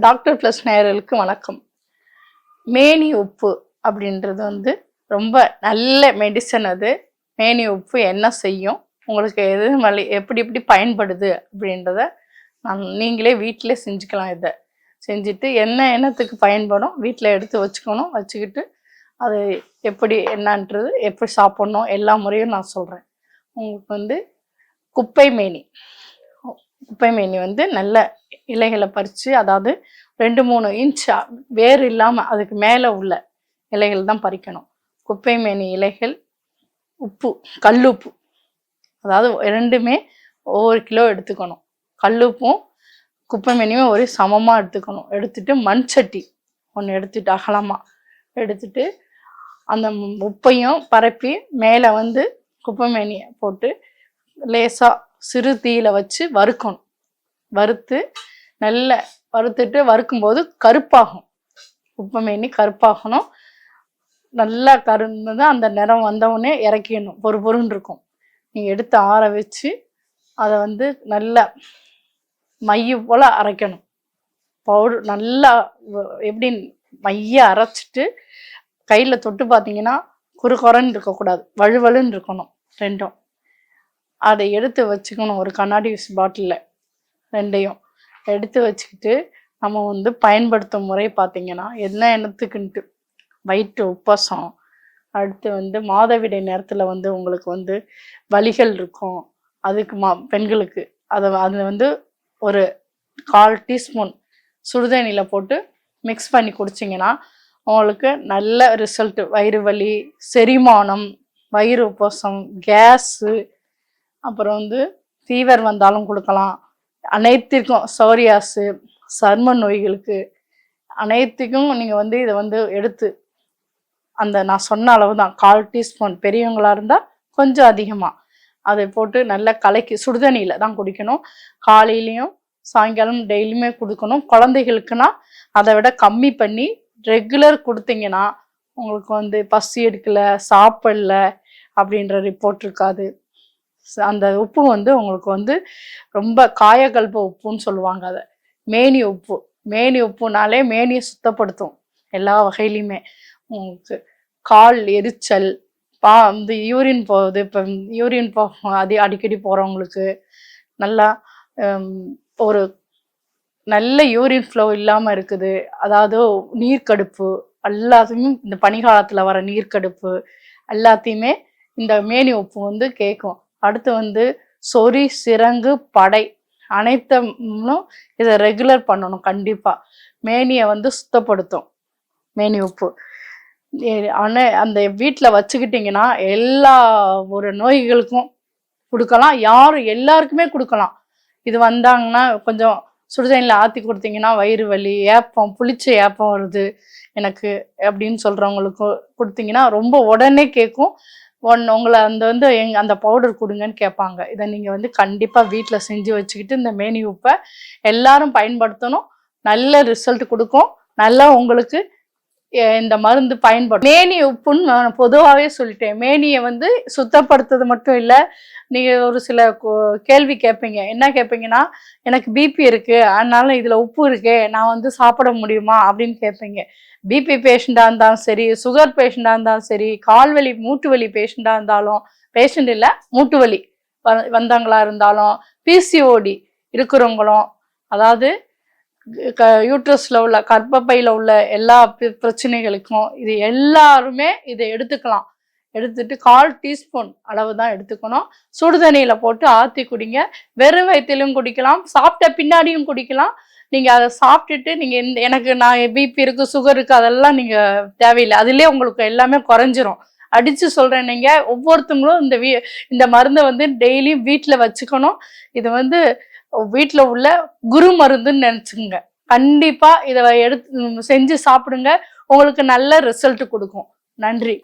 Doctor plus நேயர்களுக்கு வணக்கம். மேனி உப்பு அப்படின்றது வந்து ரொம்ப நல்ல மெடிசன். அது மேனி உப்பு என்ன செய்யும், உங்களுக்கு எது எப்படி எப்படி பயன்படுது அப்படின்றத நீங்களே வீட்டிலே செஞ்சுக்கலாம். இதை செஞ்சுட்டு எண்ணத்துக்கு பயன்படும் வீட்டில் எடுத்து வச்சுக்கணும். வச்சுக்கிட்டு அது எப்படி என்னன்றது எப்படி சாப்பிட்ணும் எல்லா முறையும் நான் சொல்கிறேன். உங்களுக்கு வந்து குப்பை மேனி வந்து நல்ல இலைகளை பறித்து, அதாவது 2-3 இன்ச் வேர் இல்லாமல் அதுக்கு மேலே உள்ள இலைகள் தான் பறிக்கணும். குப்பை மேனி இலைகள், உப்பு, கல்லுப்பு, அதாவது ரெண்டுமே ஒவ்வொரு கிலோ எடுத்துக்கணும். கல்லுப்பும் குப்பை மேனியும் ஒரே சமமாக எடுத்துக்கணும். எடுத்துட்டு மண் சட்டி ஒன்று எடுத்துட்டு அகலமாக எடுத்துட்டு அந்த உப்பையும் பரப்பி மேலே வந்து குப்பை மேனியை போட்டு லேசாக சிறு தீயில வச்சு வறுக்கணும். வறுத்து நல்ல வறுத்துட்டு வறுக்கும்போது கருப்பாகும். குப்பை மேனி கருப்பாகணும். நல்லா கருந்தது அந்த நிறம் வந்தவுடனே இறக்கிடணும். பொறுன்னு இருக்கும். நீங்கள் எடுத்து ஆற வச்சு அதை வந்து நல்லா மைய போல் அரைக்கணும். பவுடர் நல்லா எப்படி மைய அரைச்சிட்டு கையில் தொட்டு பார்த்தீங்கன்னா குறுன்னு இருக்கக்கூடாது, வழுவழுன்னு இருக்கணும் ரெண்டும். அதை எடுத்து வச்சுக்கணும். ஒரு கண்ணாடி பாட்டிலில் ரெண்டையும் எடுத்து வச்சுக்கிட்டு நம்ம வந்து பயன்படுத்தும் முறை பார்த்திங்கன்னா எண்ணத்துக்குன்ட்டு வயிற்று உப்பசம், அடுத்து வந்து மாதவிடை நேரத்தில் வந்து உங்களுக்கு வந்து வலிகள் இருக்கும், அதுக்கு பெண்களுக்கு அதை வந்து ஒரு 1/4 டீஸ்பூன் சுடுதண்ணியில் போட்டு மிக்ஸ் பண்ணி குடிச்சிங்கன்னா உங்களுக்கு நல்ல ரிசல்ட்டு. வயிறு வலி, செரிமானம், வயிறு உப்பசம், கேஸு, அப்புறம் வந்து ஃபீவர் வந்தாலும் கொடுக்கலாம். அனைத்திற்கும் சோரியாஸு, சர்ம நோய்களுக்கு அனைத்துக்கும் நீங்கள் வந்து இதை வந்து எடுத்து அந்த நான் சொன்ன அளவு தான் 1/4 டீஸ்பூன், பெரியவங்களாக இருந்தால் கொஞ்சம் அதிகமாக அதை போட்டு நல்லா கலக்கி சுடுதண்ணியில் தான் குடிக்கணும். காலையிலையும் சாயங்காலம் டெய்லியுமே கொடுக்கணும். குழந்தைகளுக்குன்னா அதை விட கம்மி பண்ணி ரெகுலர் கொடுத்தீங்கன்னா உங்களுக்கு வந்து பசி எடுக்கலை, சாப்பிடல அப்படின்ற ரிப்போர்ட் இருக்காது. அந்த உப்பு வந்து உங்களுக்கு வந்து ரொம்ப காயகல்ப உப்புன்னு சொல்லுவாங்க. அதை மேனி உப்புனாலே மேனியை சுத்தப்படுத்தும் எல்லா வகையிலையுமே. உங்களுக்கு கால் எரிச்சல், வந்து யூரின் போகுது, இப்போ யூரின் அடிக்கடி போகிறவங்களுக்கு நல்லா ஒரு நல்ல யூரின் ஃப்ளோ இல்லாமல் இருக்குது, அதாவது நீர்க்கடுப்பு எல்லாத்தையும், இந்த பனிகாலத்தில் வர நீர்க்கடுப்பு எல்லாத்தையுமே இந்த மேனி உப்பு வந்து கேட்கும். அடுத்து வந்து சொறி, சிரங்கு, படை அனைத்தும் இதை ரெகுலர் பண்ணணும். கண்டிப்பாக மேனியை வந்து சுத்தப்படுத்தும் மேனி உப்பு. அந்த வீட்டில் வச்சுக்கிட்டிங்கன்னா எல்லா ஒரு நோய்களுக்கும் கொடுக்கலாம். எல்லாருக்குமே கொடுக்கலாம். இது வந்தாங்கன்னா கொஞ்சம் சுடுதண்ணியில் ஆற்றி கொடுத்தீங்கன்னா வயிறு வலி, ஏப்பம், புளிச்ச ஏப்பம் வருது எனக்கு அப்படின்னு சொல்கிறவங்களுக்கு கொடுத்தீங்கன்னா ரொம்ப உடனே கேட்கும். உங்களை அந்த பவுடர் கொடுங்கன்னு கேட்பாங்க. இதை நீங்கள் வந்து கண்டிப்பாக வீட்டில் செஞ்சு வச்சுக்கிட்டு இந்த மேனி உப்பை எல்லாரும் பயன்படுத்தணும். நல்ல ரிசல்ட் கொடுக்கும். நல்லா உங்களுக்கு இந்த மருந்து பயன்படும். மேனி உப்புன்னு நான் பொதுவாகவே சொல்லிட்டேன். மேனியை வந்து சுத்தப்படுத்துறது மட்டும் இல்லை. நீங்கள் ஒரு சில கேள்வி கேட்பீங்க. என்ன கேட்பீங்கன்னா, எனக்கு பிபி இருக்குது, அதனால இதில் உப்பு இருக்கே, நான் வந்து சாப்பிட முடியுமா அப்படின்னு கேட்பீங்க. பிபி பேஷண்ட்டாக இருந்தாலும் சரி, சுகர் பேஷண்ட்டாக இருந்தாலும் சரி, கால்வலி மூட்டு வலி பேஷண்ட்டாக இருந்தாலும், பேஷண்ட் இல்லை மூட்டு வலி வந்தவங்களா இருந்தாலும், பிசிஓடி இருக்கிறவங்களும், அதாவது யூட்ரஸில் உள்ள கர்ப்பப்பையில் உள்ள எல்லா பிரச்சனைகளுக்கும் இது எல்லாருமே இதை எடுத்துக்கலாம். எடுத்துட்டு 1/4 டீஸ்பூன் அளவு தான் எடுத்துக்கணும். சுடுதண்ணியில் போட்டு ஆற்றி குடிங்க. வெறும் வயிற்றிலும் குடிக்கலாம், சாப்பிட்ட பின்னாடியும் குடிக்கலாம். நீங்கள் அதை சாப்பிட்டுட்டு நீங்கள் எனக்கு நான் பிபி இருக்குது, சுகர் இருக்குது, அதெல்லாம் நீங்கள் தேவையில்லை. அதுலேயே உங்களுக்கு எல்லாமே குறைஞ்சிரும். அடித்து சொல்கிறேன், நீங்கள் ஒவ்வொருத்தங்களும் இந்த மருந்தை வந்து டெய்லியும் வீட்டில் வச்சுக்கணும். இது வந்து வீட்டில் உள்ள குரு மருந்துன்னு நினச்சிக்கோங்க. கண்டிப்பாக இதை செஞ்சு சாப்பிடுங்க. உங்களுக்கு நல்ல ரிசல்ட் கொடுக்கும். நன்றி.